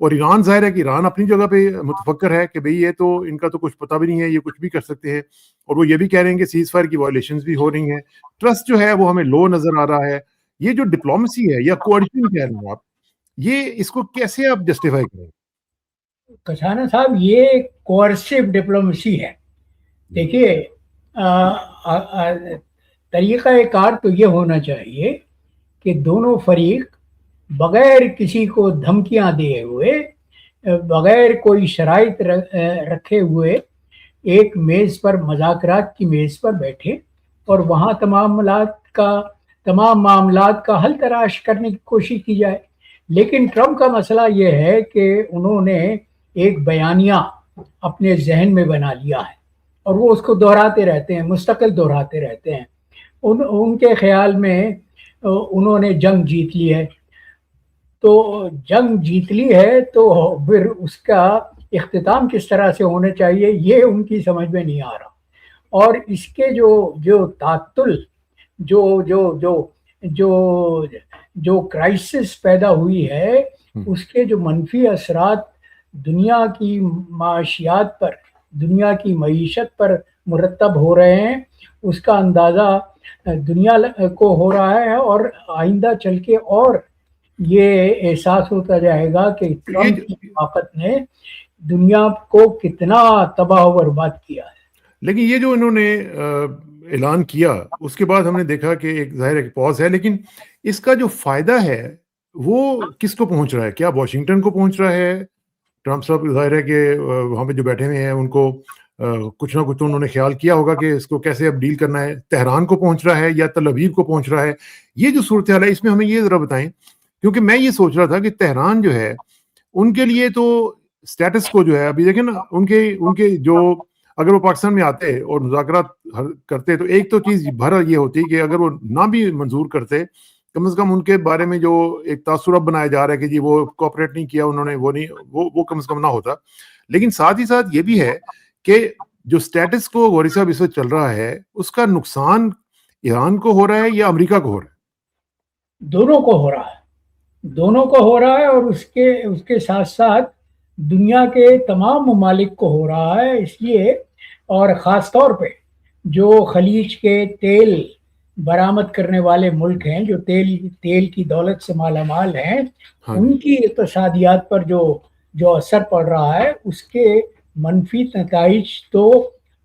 اور ایران ظاہر ہے کہ ایران اپنی جگہ پہ متفکر ہے کہ بھئی یہ تو ان کا تو کچھ پتہ بھی نہیں ہے، یہ کچھ بھی کر سکتے ہیں، اور وہ یہ بھی کہہ رہے ہیں کہ سیز فائر کی وائلیشنز بھی ہو رہی ہیں، ٹرسٹ جو ہے وہ ہمیں لو نظر آ رہا ہے. یہ جو ڈپلومیسی ہے یا کوآرڈینیشن کہہ رہے ہیں آپ، یہ اس کو کیسے آپ جسٹیفائی کریں؟ کشانہ صاحب یہ کوئرسو ڈپلومیسی ہے. دیکھیے طریقہ کار تو یہ ہونا چاہیے کہ دونوں فریق بغیر کسی کو دھمکیاں دیے ہوئے، بغیر کوئی شرائط رکھے ہوئے ایک میز پر، مذاکرات کی میز پر بیٹھے اور وہاں تمام معاملات کا حل تلاش کرنے کی کوشش کی جائے. لیکن ٹرمپ کا مسئلہ یہ ہے کہ انہوں نے ایک بیانیہ اپنے ذہن میں بنا لیا ہے اور وہ اس کو دہراتے رہتے ہیں، مستقل دہراتے رہتے ہیں. ان کے خیال میں انہوں نے جنگ جیت لی ہے، تو جنگ جیت لی ہے تو پھر اس کا اختتام کس طرح سے ہونا چاہیے یہ ان کی سمجھ میں نہیں آ رہا. اور اس کے جو تعطل، جو جو جو جو جو کرائسس پیدا ہوئی ہے، اس کے جو منفی اثرات دنیا کی معاشیات پر، دنیا کی معیشت پر مرتب ہو رہے ہیں، اس کا اندازہ دنیا کو ہو رہا ہے. اور آئندہ چل کے اور یہ احساس ہوتا جائے گا کہ ٹرمپ کی طاقت نے دنیا کو کتنا تباہ و برباد کیا ہے. لیکن یہ جو انہوں نے اعلان کیا اس کے بعد ہم نے دیکھا کہ ایک ظاہر ایک پاز ہے، لیکن اس کا جو فائدہ ہے وہ کس کو پہنچ رہا ہے؟ کیا واشنگٹن کو پہنچ رہا ہے؟ ٹرمپ صاحب ظاہر ہے کہ وہاں پہ جو بیٹھے ہوئے ہیں ان کو کچھ نہ کچھ تو انہوں نے خیال کیا ہوگا کہ اس کو کیسے اب ڈیل کرنا ہے. تہران کو پہنچ رہا ہے یا تل ابیب کو پہنچ رہا ہے؟ یہ جو صورتحال ہے اس میں ہمیں یہ ذرا بتائیں، کیونکہ میں یہ سوچ رہا تھا کہ تہران جو ہے ان کے لیے تو اسٹیٹس کو جو ہے ابھی دیکھیں نا، ان کے جو اگر وہ پاکستان میں آتے اور مذاکرات کرتے تو ایک تو چیز بھر یہ ہوتی کہ اگر وہ نہ بھی منظور کرتے، کم از کم ان کے بارے میں جو ایک تاثر اب بنایا جا رہا ہے کہ جی وہ کوآپریٹ نہیں کیا انہوں نے، وہ کم از کم نہ ہوتا. لیکن ساتھ ہی ساتھ یہ بھی ہے کہ جو سٹیٹس کو غوری صاحب اس وقت چل رہا ہے اس کا نقصان ایران کو ہو رہا ہے یا امریکہ کو ہو رہا ہے؟ دونوں کو ہو رہا ہے، دونوں کو ہو رہا ہے، اور اس کے ساتھ ساتھ دنیا کے تمام ممالک کو ہو رہا ہے. اس لیے اور خاص طور پہ جو خلیج کے تیل برآمد کرنے والے ملک ہیں، جو تیل کی دولت سے مالا مال ہیں، ان کی اقتصادیات پر جو اثر پڑ رہا ہے اس کے منفی نتائج تو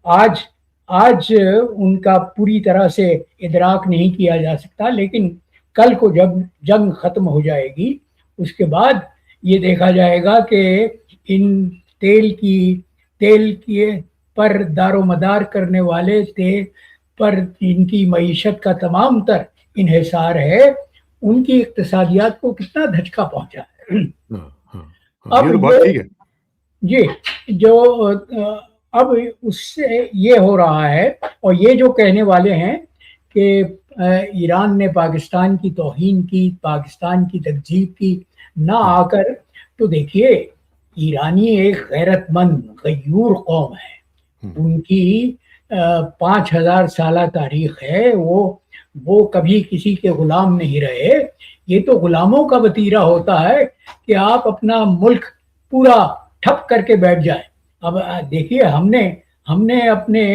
آج ان کا پوری طرح سے ادراک نہیں کیا جا سکتا. لیکن کل کو جب جنگ ختم ہو جائے گی اس کے بعد یہ دیکھا جائے گا کہ ان تیل کی پر دار و مدار کرنے والے تیل پر ان کی معیشت کا تمام تر انحصار ہے، ان کی اقتصادیات کو کتنا دھچکا پہنچا ہے. اب جی جو اب اس سے یہ ہو رہا ہے، اور یہ جو کہنے والے ہیں کہ ایران نے پاکستان کی توہین کی، پاکستان کی تکذیب کی، نہ آ کر، تو دیکھیے ایرانی ایک غیرت مند غیور قوم ہے، ان کی 5000 سالہ تاریخ ہے، وہ کبھی کسی کے غلام نہیں رہے. یہ تو غلاموں کا وتیرہ ہوتا ہے کہ آپ اپنا ملک پورا ٹھپ کر کے بیٹھ جائیں. اب دیکھیے ہم نے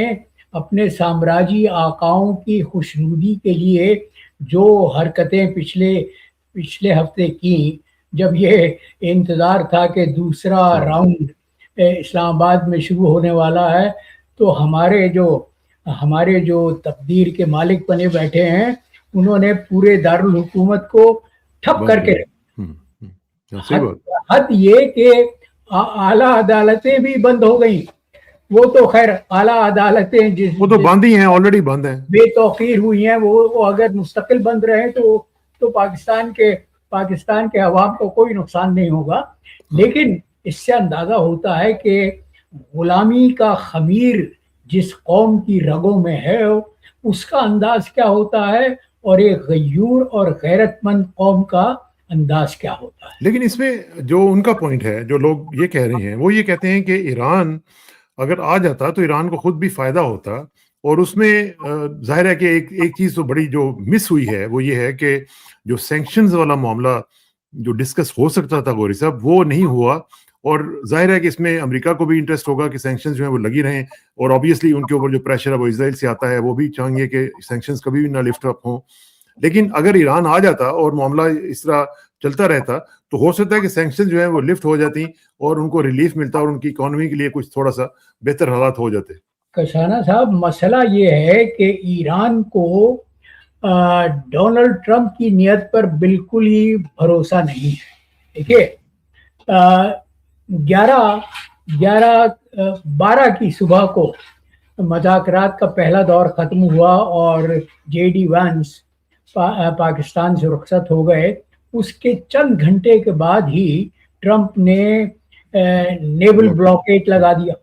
اپنے سامراجی آقاؤں کی خوشنودی کے لیے جو حرکتیں پچھلے ہفتے کی، جب یہ انتظار تھا کہ دوسرا راؤنڈ اسلام آباد میں شروع ہونے والا ہے، تو ہمارے جو تقدیر کے مالک بنے بیٹھے ہیں انہوں نے پورے دارالحکومت کو ٹھپ کر کے حد یہ کہ اعلیٰ عدالتیں بھی بند ہو گئیں. وہ تو خیر اعلیٰ عدالتیں وہ تو بند ہی ہیں، آلریڈی بند ہیں، بے توقیر ہوئی ہیں، وہ اگر مستقل بند رہے تو پاکستان کے عوام کو کوئی نقصان نہیں ہوگا. لیکن اس سے اندازہ ہوتا ہے کہ غلامی کا خمیر جس قوم کی رگوں میں ہے اس کا انداز کیا ہوتا ہے، اور ایک غیور اور غیرت مند قوم کا انداز کیا ہوتا ہے. لیکن اس میں جو ان کا پوائنٹ ہے، جو لوگ یہ کہہ رہے ہیں، وہ یہ کہتے ہیں کہ ایران اگر آ جاتا تو ایران کو خود بھی فائدہ ہوتا، اور اس میں ظاہر ہے کہ ایک چیز تو بڑی جو مس ہوئی ہے وہ یہ ہے کہ جو سینکشنز والا معاملہ جو ڈسکس ہو سکتا تھا غوری صاحب وہ نہیں ہوا, اور ظاہر ہے کہ اس میں امریکہ کو بھی انٹرسٹ ہوگا کہ سینکشنز جو ہیں وہ لگی رہیں, اور آبویسلی ان کے اوپر جو پریشر ہے وہ اسرائیل سے آتا ہے, وہ بھی چاہیں گے کہ سینکشنز کبھی بھی نہ لفٹ اپ ہوں. لیکن اگر ایران آ جاتا اور معاملہ اس طرح چلتا رہتا تو ہو سکتا ہے کہ سینکشنز جو ہیں وہ لفٹ ہو جاتی اور ان کو ریلیف ملتا اور ان کی اکانومی کے لیے کچھ تھوڑا سا بہتر حالات ہو جاتے. کشانہ صاحب مسئلہ یہ ہے کہ ایران کو ڈونلڈ ٹرمپ کی نیت پر بالکل ہی بھروسہ نہیں ہے. دیکھیے 12 کی صبح کو مذاکرات کا پہلا دور ختم ہوا اور جے ڈی وانس پاکستان سے رخصت ہو گئے. اس کے چند گھنٹے کے بعد ہی ٹرمپ نے نیول بلاکیٹ لگا دیا,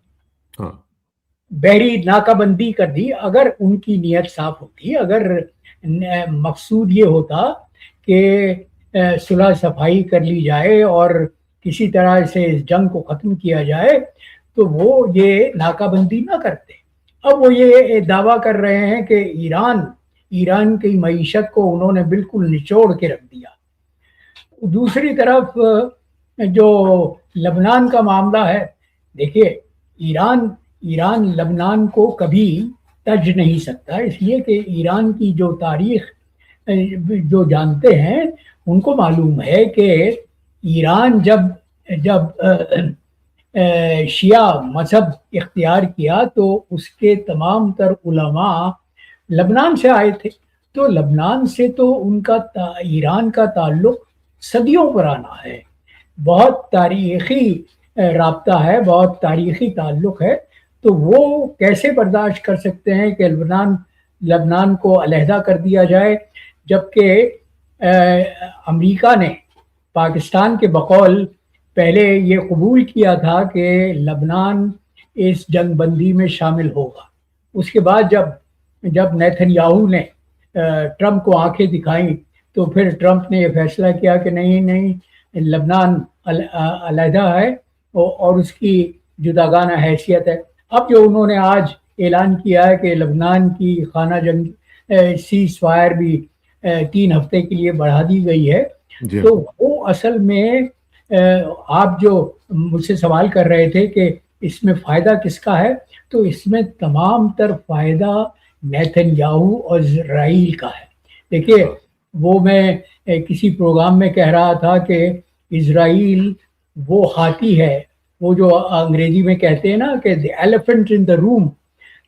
بحری ناکہ بندی کر دی. اگر ان کی نیت صاف ہوتی, اگر مقصود یہ ہوتا کہ صلح صفائی کر لی جائے اور کسی طرح سے اس جنگ کو ختم کیا جائے, تو وہ یہ ناکہ بندی نہ کرتے. اب وہ یہ دعویٰ کر رہے ہیں کہ ایران کی معیشت کو انہوں نے بالکل نچوڑ کے رکھ دیا. دوسری طرف جو لبنان کا معاملہ ہے, دیکھیے ایران لبنان کو کبھی تج نہیں سکتا, اس لیے کہ ایران کی جو تاریخ جو جانتے ہیں ان کو معلوم ہے کہ ایران جب شیعہ مذہب اختیار کیا تو اس کے تمام تر علماء لبنان سے آئے تھے. تو لبنان سے تو ان کا ایران کا تعلق صدیوں پرانا ہے, بہت تاریخی رابطہ ہے, بہت تاریخی تعلق ہے. تو وہ کیسے برداشت کر سکتے ہیں کہ لبنان کو علیحدہ کر دیا جائے, جبکہ امریکہ نے پاکستان کے بقول پہلے یہ قبول کیا تھا کہ لبنان اس جنگ بندی میں شامل ہوگا. اس کے بعد جب نیتن یاہو نے ٹرمپ کو آنکھیں دکھائیں تو پھر ٹرمپ نے یہ فیصلہ کیا کہ نہیں لبنان علیحدہ ہے اور اس کی جداگانہ حیثیت ہے. اب جو انہوں نے آج اعلان کیا ہے کہ لبنان کی خانہ جنگ سیز فائر بھی 3 ہفتے کے لیے بڑھا دی گئی ہے, تو وہ اصل میں آپ جو مجھ سے سوال کر رہے تھے کہ اس میں فائدہ کس کا ہے, تو اس میں تمام تر فائدہ نیتن یاہو اور اسرائیل کا ہے. دیکھیے وہ میں کسی پروگرام میں کہہ رہا تھا کہ اسرائیل وہ ہاتھی ہے, وہ جو انگریزی میں کہتے ہیں نا کہ the elephant in the room,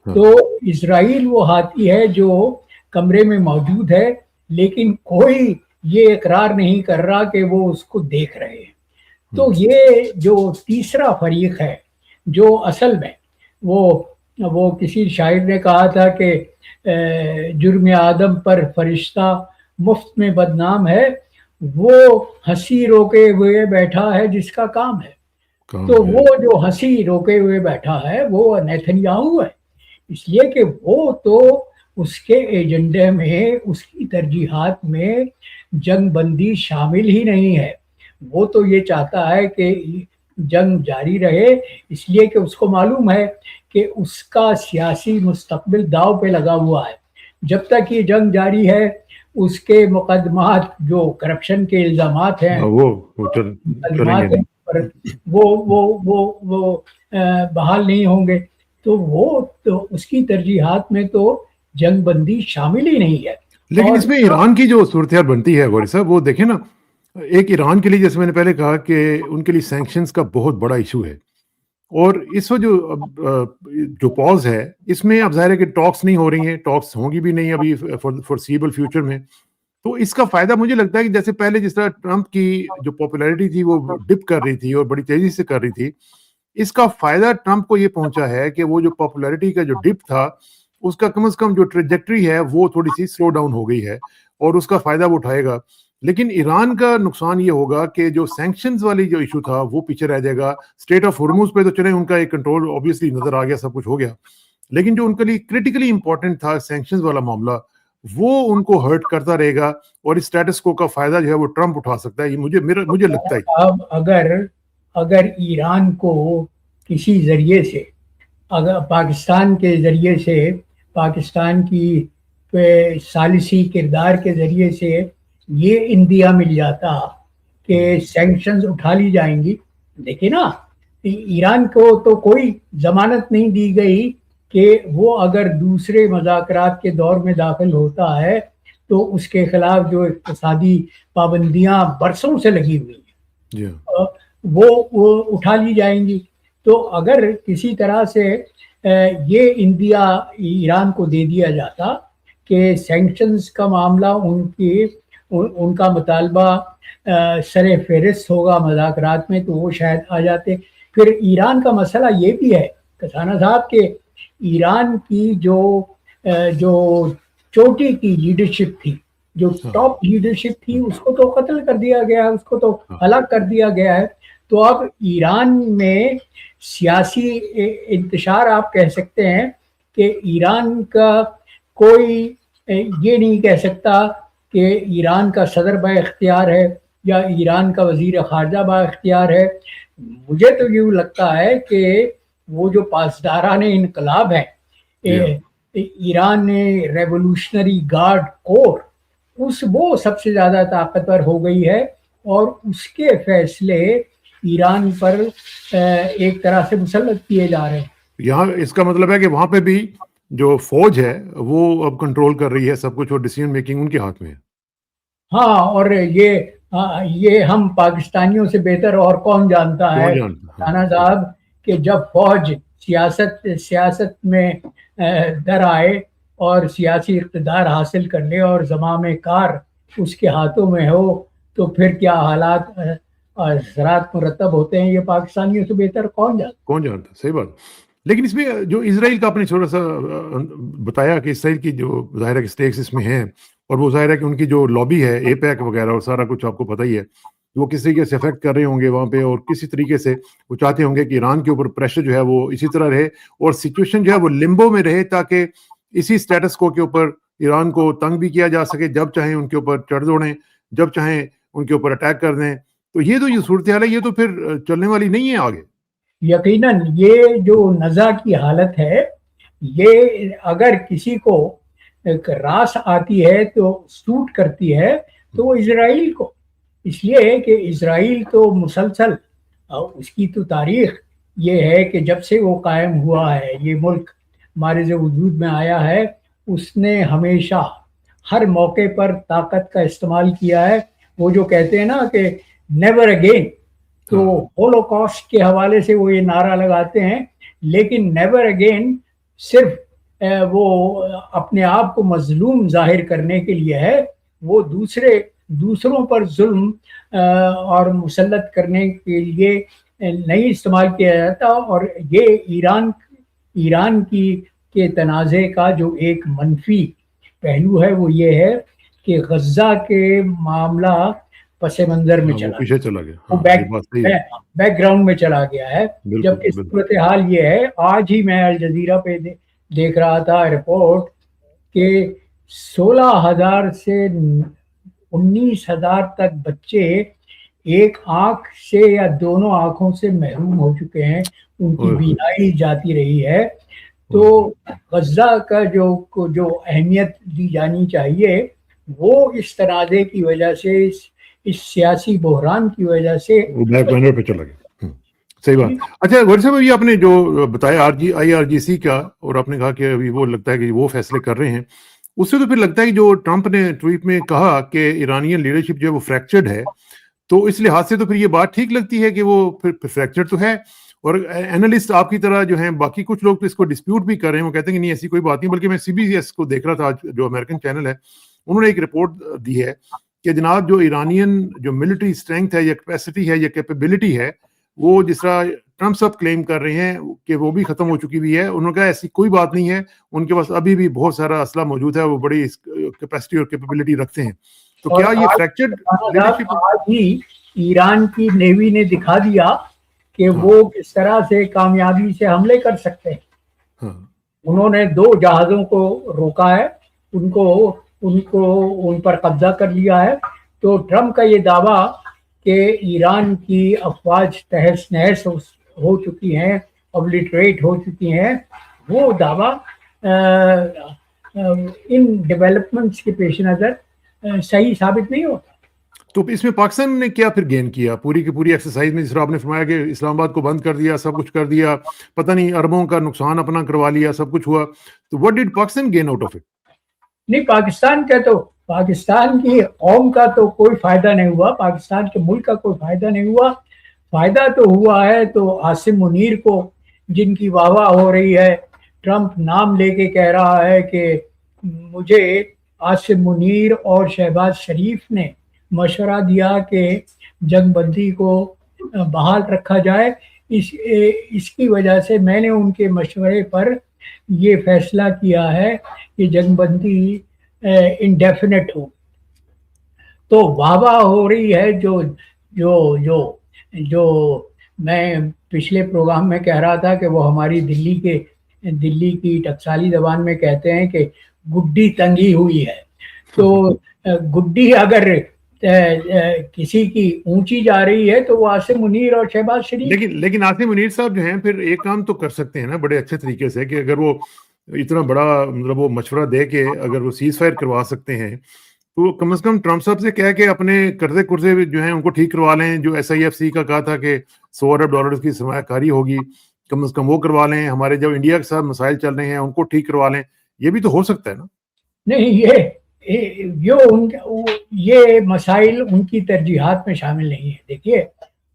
تو اسرائیل وہ ہاتھی ہے جو کمرے میں موجود ہے لیکن کوئی یہ اقرار نہیں کر رہا کہ وہ اس کو دیکھ رہے ہیں. تو یہ جو تیسرا فریق ہے جو اصل میں وہ کسی شاعر نے کہا تھا کہ جرم آدم پر فرشتہ مفت میں بدنام ہے, وہ ہنسی روکے ہوئے بیٹھا ہے جس کا کام ہے. تو وہ جو ہنسی روکے ہوئے بیٹھا ہے وہ نیتن یاہو ہے, اس لیے کہ وہ تو اس کے ایجنڈے میں, اس کی ترجیحات میں جنگ بندی شامل ہی نہیں ہے. وہ تو یہ چاہتا ہے کہ جنگ جاری رہے, اس لیے کہ اس کو معلوم ہے کہ اس کا سیاسی مستقبل داؤ پہ لگا ہوا ہے. جب تک یہ جنگ جاری ہے اس کے مقدمات جو کرپشن کے الزامات ہیں وہ بحال نہیں ہوں گے, تو اس کی ترجیحات میں تو جنگ بندی شامل ہی نہیں ہے. لیکن اس میں ایران کی جو صورتحال بنتی ہے غوری صاحب, وہ دیکھیں نا, ایک ایران کے لیے جیسے میں نے پہلے کہا کہ ان کے لیے سینکشنز کا بہت بڑا ایشو ہے, اور اس وقت جو پاز ہے اس میں اب ظاہر ہے کہ ٹاکس نہیں ہو رہی ہیں, ٹاکس ہوں گی بھی نہیں ابھی فورسیبل فیوچر میں. تو اس کا فائدہ مجھے لگتا ہے کہ جیسے پہلے جس طرح ٹرمپ کی جو پاپولیرٹی تھی وہ ڈپ کر رہی تھی اور بڑی تیزی سے کر رہی تھی, اس کا فائدہ ٹرمپ کو یہ پہنچا ہے کہ وہ جو پاپولیرٹی کا جو ڈپ تھا اس کا کم از کم جو ٹریجیکٹری ہے وہ تھوڑی سی سلو ڈاؤن ہو گئی ہے, اور اس کا فائدہ وہ اٹھائے گا. لیکن ایران کا نقصان یہ ہوگا کہ جو سینکشنز والی جو ایشو تھا وہ پیچھے رہ جائے گا. اسٹیٹ آف ہرموز پہ تو چلیں ان کا ایک کنٹرول اوبیسلی نظر آ گیا, سب کچھ ہو گیا, لیکن جو ان کے لیے کریٹیکلی امپورٹنٹ تھا سینکشنز والا معاملہ, وہ ان کو ہرٹ کرتا رہے گا, اور اس اسٹیٹس کو کا فائدہ جو ہے وہ ٹرمپ اٹھا سکتا ہے. یہ مجھے لگتا ہے. اب اگر ایران کو کسی ذریعے سے, اگر پاکستان کے ذریعے سے, پاکستان کی ثالثی کردار کے ذریعے سے یہ اندیا مل جاتا کہ سینکشنز اٹھا لی جائیں گی. دیکھیں نا, ایران کو تو کوئی ضمانت نہیں دی گئی کہ وہ اگر دوسرے مذاکرات کے دور میں داخل ہوتا ہے تو اس کے خلاف جو اقتصادی پابندیاں برسوں سے لگی ہوئی ہیں وہ اٹھا لی جائیں گی. تو اگر کسی طرح سے یہ اندیا ایران کو دے دیا جاتا کہ سینکشنز کا معاملہ ان کا مطالبہ سر فہرست ہوگا مذاکرات میں, تو وہ شاید آ جاتے. پھر ایران کا مسئلہ یہ بھی ہے کسانہ صاحب کہ ایران کی جو چوٹی کی لیڈرشپ تھی, جو ٹاپ لیڈرشپ تھی, اس کو تو قتل کر دیا گیا ہے, اس کو تو ہلاک کر دیا گیا ہے. تو اب ایران میں سیاسی انتشار آپ کہہ سکتے ہیں کہ ایران کا کوئی یہ نہیں کہہ سکتا کہ ایران کا صدر با اختیار ہے یا ایران کا وزیر خارجہ با اختیار ہے. مجھے تو یوں لگتا ہے کہ وہ جو پاسداران انقلاب ہے ایران ریولوشنری گارڈ کور, وہ سب سے زیادہ طاقتور ہو گئی ہے اور اس کے فیصلے ایران پر ایک طرح سے مسلط کیے جا رہے ہیں. یہاں اس کا مطلب ہے کہ وہاں پہ بھی جو فوج ہے وہ اب کنٹرول کر رہی ہے سب کچھ اور ڈیسیژن میکنگ ان کے ہاتھ میں ہے. ہاں, اور یہ ہم پاکستانیوں سے بہتر اور کون جانتا ہے رانا صاحب کہ جب فوج سیاست میں در آئے اور سیاسی اقتدار حاصل کر لے اور زمام کار اس کے ہاتھوں میں ہو تو پھر کیا حالات اثرات مرتب ہوتے ہیں, یہ پاکستانیوں سے بہتر کون جانتا. صحیح بات. لیکن اس میں جو اسرائیل کا آپ نے تھوڑا سا بتایا کہ اسرائیل کی جو ظاہر ہے کہ اسٹیکس اس میں ہیں, اور وہ ظاہر ہے کہ ان کی جو لابی ہے اے پیک وغیرہ اور سارا کچھ آپ کو پتہ ہی ہے, وہ کس طریقے سے افیکٹ کر رہے ہوں گے وہاں پہ, اور کسی طریقے سے وہ چاہتے ہوں گے کہ ایران کے اوپر پریشر جو ہے وہ اسی طرح رہے اور سچویشن جو ہے وہ لمبو میں رہے, تاکہ اسی سٹیٹس کو کے اوپر ایران کو تنگ بھی کیا جا سکے, جب چاہیں ان کے اوپر چڑھ دوڑیں, جب چاہیں ان کے اوپر اٹیک کر دیں. تو یہ صورتحال ہے, یہ تو پھر چلنے والی نہیں ہے آگے. یقیناً یہ جو نزاع کی حالت ہے یہ اگر کسی کو راس آتی ہے تو سوٹ کرتی ہے تو وہ اسرائیل کو, اس لیے کہ اسرائیل تو مسلسل اس کی تو تاریخ یہ ہے کہ جب سے وہ قائم ہوا ہے, یہ ملک ہمارے جو وجود میں آیا ہے, اس نے ہمیشہ ہر موقع پر طاقت کا استعمال کیا ہے. وہ جو کہتے ہیں نا کہ نیور اگین, تو ہولوکاسٹ کے حوالے سے وہ یہ نعرہ لگاتے ہیں, لیکن نیور اگین صرف وہ اپنے آپ کو مظلوم ظاہر کرنے کے لیے ہے. وہ دوسروں پر ظلم اور مسلط کرنے کے لیے نہیں استعمال کیا جاتا. اور یہ ایران کے تنازع کا جو ایک منفی پہلو ہے وہ یہ ہے کہ غزہ کے معاملہ پس منظر میں چلا گیا, بیک گراؤنڈ میں چلا گیا ہے, جبکہ صورتحال یہ ہے. آج ہی میں الجزیرہ پہ دیکھ رہا تھا رپورٹ کہ 16,000 سے 19,000 تک بچے ایک آنکھ سے یا دونوں آنکھوں سے محروم ہو چکے ہیں, ان کی بینائی جاتی رہی ہے. تو غزہ کا جو اہمیت دی جانی چاہیے وہ اس تنازع کی وجہ سے, اس سیاسی بحران کی وجہ سے وہ بیک برنر پہ چلا گیا. صحیح بات. اچھا غور صاحب, یہ آپ نے جو بتایا IRGC کا, اور آپ نے کہا کہ ابھی وہ لگتا ہے کہ وہ فیصلے کر رہے ہیں, اس سے تو پھر لگتا ہے کہ جو ٹرمپ نے ٹویٹ میں کہا کہ ایرانین لیڈرشپ جو ہے وہ فریکچرڈ ہے, تو اس لحاظ سے تو پھر یہ بات ٹھیک لگتی ہے کہ وہ پھر فریکچرڈ تو ہے. اور اینالسٹ آپ کی طرح جو ہیں باقی کچھ لوگ تو اس کو ڈسپیوٹ بھی کر رہے ہیں, وہ کہتے ہیں کہ نہیں ایسی کوئی بات نہیں. بلکہ میں CBS کو دیکھ رہا تھا آج, جو امریکن چینل ہے, انہوں نے ایک رپورٹ دی ہے کہ جناب جو ایرانین جو ملٹری اسٹرینتھ ہے یا کیپیسٹی ہے یا کیپیبلٹی ہے, وہ جس طرح ٹرمپ صاحب کلیم کر رہے ہیں کہ وہ بھی ختم ہو چکی ہوئی ہے, انہوں نے کہا ایسی کوئی بات نہیں ہے, ان کے پاس ابھی بھی بہت سارا اسلحہ موجود ہے, وہ بڑی کیپیسٹی اور کیپیبلٹی رکھتے ہیں. تو کیا یہ فریکچرڈ لیڈرشپ آج ہی ایران کی نیوی نے دکھا دیا کہ وہ کس طرح سے کامیابی سے حملے کر سکتے ہیں. انہوں نے 2 جہازوں کو روکا ہے, ان پر قبضہ کر لیا ہے. تو ٹرمپ کا یہ دعویٰ کہ ایران کی افواج تہس نہس ہو چکی ہیں, اوبلیٹریٹ ہو چکی ہیں, وہ دعویٰ ان ڈیولپمنٹس کے پیش نظر صحیح ثابت نہیں ہوتا. تو اس میں پاکستان نے کیا پھر گین کیا پوری کی پوری ایکسرسائز میں؟ جس طرح آپ نے فرمایا کہ اسلام آباد کو بند کر دیا، سب کچھ کر دیا، پتہ نہیں اربوں کا نقصان اپنا کروا لیا، سب کچھ ہوا، تو what did Pakistan gain out of it? نہیں، پاکستان کی قوم کا تو کوئی فائدہ نہیں ہوا، پاکستان کے ملک کا کوئی فائدہ نہیں ہوا. فائدہ تو ہوا ہے تو عاصم منیر کو، جن کی واہ واہ ہو رہی ہے. ٹرمپ نام لے کے کہہ رہا ہے کہ مجھے عاصم منیر اور شہباز شریف نے مشورہ دیا کہ جنگ بندی کو بحال رکھا جائے. اس کی وجہ سے میں نے ان کے مشورے پر یہ فیصلہ کیا ہے کہ جنگ بندی انڈیفینٹ ہو. تو واہ واہ ہو رہی ہے. جو جو جو جو میں پچھلے پروگرام میں کہہ رہا تھا کہ وہ ہماری دلی کی ٹکسالی زبان میں کہتے ہیں کہ گڈی تنگی ہوئی ہے. تو گڈی اگر کسی کی اونچی جا رہی ہے تو وہ عاصم منیر اور شہباز شریف. لیکن عاصم منیر صاحب جو ہیں پھر ایک کام تو کر سکتے ہیں نا بڑے اچھے طریقے سے، کہ اگر وہ اتنا بڑا مطلب وہ مشورہ دے کے اگر وہ سیز فائر کروا سکتے ہیں تو کم از کم ٹرمپ صاحب سے کہہ کے اپنے قرضے جو ہیں ان کو ٹھیک کروا لیں. جو SIFC کا کہا تھا کہ $100 ارب کی سرمایہ کاری ہوگی، کم از کم وہ کروا لیں. ہمارے جو انڈیا کے ساتھ مسائل چل رہے ہیں ان کو ٹھیک کروا لیں. یہ بھی تو ہو سکتا ہے نا؟ نہیں، یہ مسائل ان کی ترجیحات میں شامل نہیں ہے. دیکھیے،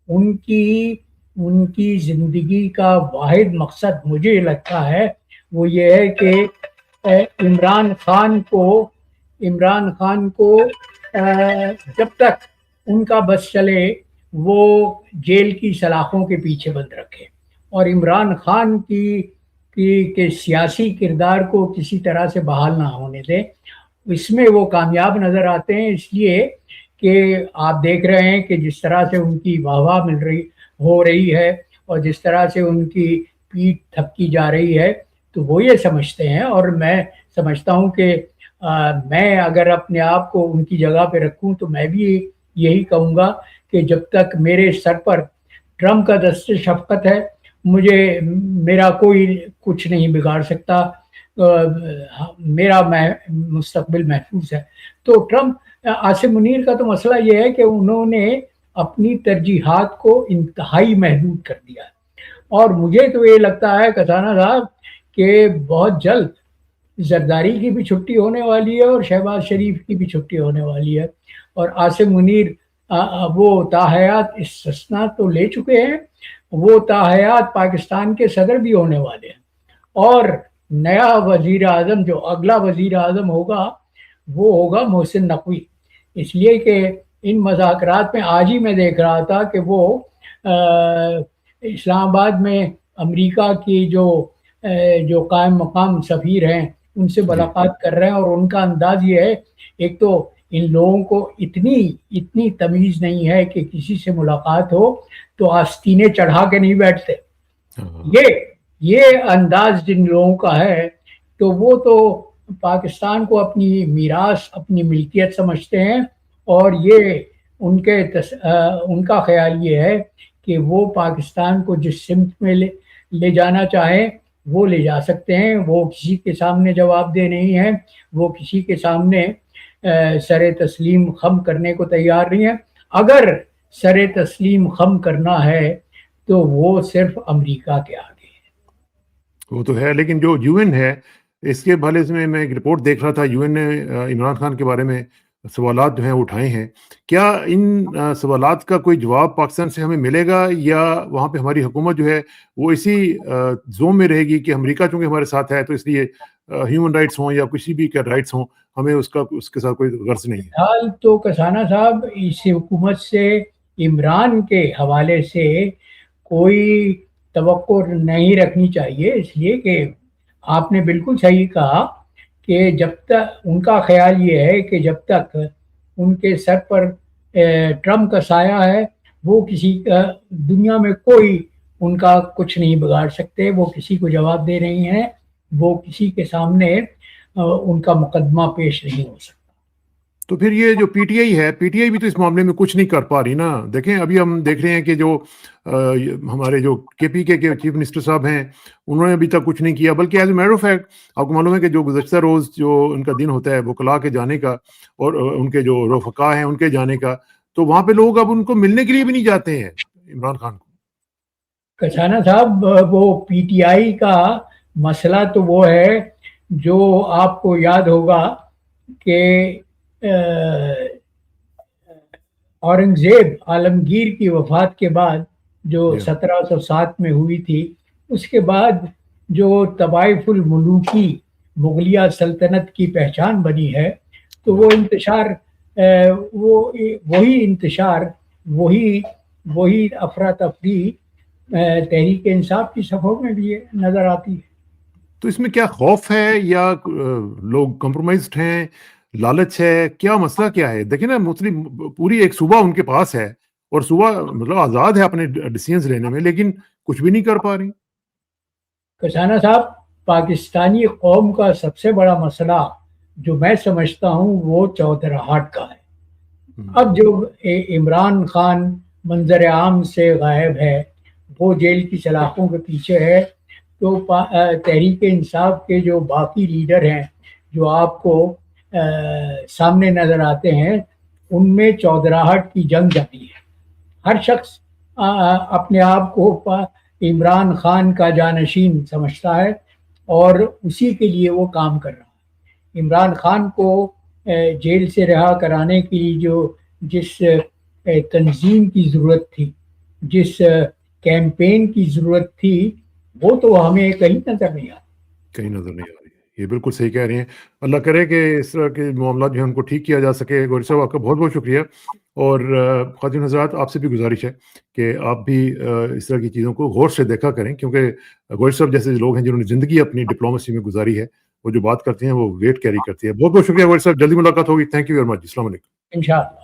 ان کی زندگی کا واحد مقصد مجھے لگتا ہے وہ یہ ہے کہ عمران خان کو جب تک ان کا بس چلے وہ جیل کی سلاخوں کے پیچھے بند رکھے، اور عمران خان کے سیاسی کردار کو کسی طرح سے بحال نہ ہونے دیں. اس میں وہ کامیاب نظر آتے ہیں، اس لیے کہ آپ دیکھ رہے ہیں کہ جس طرح سے ان کی واہ واہ ہو رہی ہے اور جس طرح سے ان کی پیٹھ تھپکی جا رہی ہے، تو وہ یہ سمجھتے ہیں، اور میں سمجھتا ہوں کہ میں اگر اپنے آپ کو ان کی جگہ پہ رکھوں تو میں بھی یہی کہوں گا کہ جب تک میرے سر پر ٹرمپ کا دست شفقت ہے میرا کوئی کچھ نہیں بگاڑ سکتا، میرا مستقبل محفوظ ہے. تو ٹرمپ، عاصم منیر کا تو مسئلہ یہ ہے کہ انہوں نے اپنی ترجیحات کو انتہائی محدود کر دیا ہے. اور مجھے تو یہ لگتا ہے کسانہ صاحب کہ بہت جلد زرداری کی بھی چھٹی ہونے والی ہے اور شہباز شریف کی بھی چھٹی ہونے والی ہے. اور عاصم منیر وہ تاحیات استثنا تو لے چکے ہیں، وہ تاحیات پاکستان کے صدر بھی ہونے والے ہیں. اور نیا وزیر اعظم، جو اگلا وزیر اعظم ہوگا، وہ ہوگا محسن نقوی. اس لیے کہ ان مذاکرات میں آج ہی میں دیکھ رہا تھا کہ وہ اسلام آباد میں امریکہ کی جو قائم مقام سفیر ہیں ان سے ملاقات کر رہے ہیں، اور ان کا انداز یہ ہے، ایک تو ان لوگوں کو اتنی تمیز نہیں ہے کہ کسی سے ملاقات ہو تو آستینے چڑھا کے نہیں بیٹھتے. یہ انداز جن لوگوں کا ہے تو وہ تو پاکستان کو اپنی میراث، اپنی ملکیت سمجھتے ہیں، اور یہ ان کا خیال یہ ہے کہ وہ پاکستان کو جس سمت میں لے جانا چاہیں وہ لے جا سکتے ہیں. وہ کسی کے سامنے جواب دہ نہیں ہیں، وہ کسی کے سامنے سر تسلیم خم کرنے کو تیار نہیں ہے. اگر سر تسلیم خم کرنا ہے تو وہ صرف امریکہ کے آگے ہے. وہ تو ہے، لیکن جو UN ہے اس کے بھلے میں ایک رپورٹ دیکھ رہا تھا، UN نے عمران خان کے بارے میں سوالات جو ہیں اٹھائے ہیں. کیا ان سوالات کا کوئی جواب پاکستان سے ہمیں ملے گا، یا وہاں پہ ہماری حکومت جو ہے وہ اسی زوم میں رہے گی کہ امریکہ چونکہ ہمارے ساتھ ہے تو اس لیے ہیومن رائٹس ہوں یا کسی بھی رائٹس ہوں ہمیں اس کے ساتھ کوئی غرض نہیں ہے؟ حال تو کسانہ صاحب، اس حکومت سے عمران کے حوالے سے کوئی توقع نہیں رکھنی چاہیے، اس لیے کہ آپ نے بالکل صحیح کہا کہ جب تک ان کا خیال یہ ہے کہ جب تک ان کے سر پر ٹرمپ کا سایہ ہے وہ کسی کا دنیا میں کوئی ان کا کچھ نہیں بگاڑ سکتے. وہ کسی کو جواب دے نہیں ہیں، وہ کسی کے سامنے ان کا مقدمہ پیش نہیں ہو سکتا. تو پھر یہ جو PTI ہے، PTI بھی تو اس معاملے میں کچھ نہیں کر پا رہی نا. دیکھیں ابھی ہم دیکھ رہے ہیں کہ جو ہمارے جو KPK کے چیف منسٹر صاحب ہیں انہوں نے ابھی تک کچھ نہیں کیا، بلکہ as a matter of fact آپ کو معلوم ہے کہ جو گزشتہ روز جو ان کا دن ہوتا ہے وکلاء کے جانے کا اور ان کے جو رفقا ہیں ان کے جانے کا، تو وہاں پہ لوگ اب ان کو ملنے کے لیے بھی نہیں جاتے ہیں عمران خان کو. کسانہ صاحب وہ پی ٹی آئی کا مسئلہ تو وہ ہے جو آپ کو یاد ہوگا کہ اورنگزیب عالمگیر کی وفات کے بعد جو 1707 میں ہوئی تھی، اس کے بعد جو طوائف الملوکی مغلیہ سلطنت کی پہچان بنی ہے، تو وہ انتشار وہی انتشار وہی افراتفری تحریک انصاف کی صفوں میں بھی نظر آتی ہے. تو اس میں کیا خوف ہے یا لوگ کمپرومائزڈ ہیں، لالچ ہے، کیا مسئلہ کیا ہے؟ دیکھیں نا، مسلم پوری ایک صوبہ ان کے پاس ہے اور صوبہ مطلب آزاد ہے اپنے ڈیسیژنز لینے میں، لیکن کچھ بھی نہیں کر پا رہی. کسانہ صاحب، پاکستانی قوم کا سب سے بڑا مسئلہ جو میں سمجھتا ہوں وہ چودراہٹ کا ہے. اب جو عمران خان منظر عام سے غائب ہے، وہ جیل کی سلاخوں کے پیچھے ہے، تو تحریک انصاف کے جو باقی لیڈر ہیں جو آپ کو سامنے نظر آتے ہیں، ان میں چودراہٹ کی جنگ جاری ہے. ہر شخص اپنے آپ کو عمران خان کا جانشین سمجھتا ہے اور اسی کے لیے وہ کام کر رہا ہے. عمران خان کو جیل سے رہا کرانے کے لیے جس تنظیم کی ضرورت تھی، جس کیمپین کی ضرورت تھی، وہ تو ہمیں کہیں نظر نہیں آ رہی. یہ بالکل صحیح کہہ رہی ہیں. اللہ کرے کہ اس طرح کے معاملات جو ہیں ان کو ٹھیک کیا جا سکے. گوہری صاحب، آپ کا بہت بہت شکریہ. اور خواتین حضرات، آپ سے بھی گزارش ہے کہ آپ بھی اس طرح کی چیزوں کو غور سے دیکھا کریں، کیونکہ گوہری صاحب جیسے لوگ ہیں جنہوں نے زندگی اپنی ڈپلومیسی میں گزاری ہے، وہ جو بات کرتے ہیں وہ ویٹ کیری کرتی ہے. بہت بہت شکریہ گوہری صاحب، جلدی ملاقات ہوگی. Thank you very much. السلام علیکم. انشاءاللہ.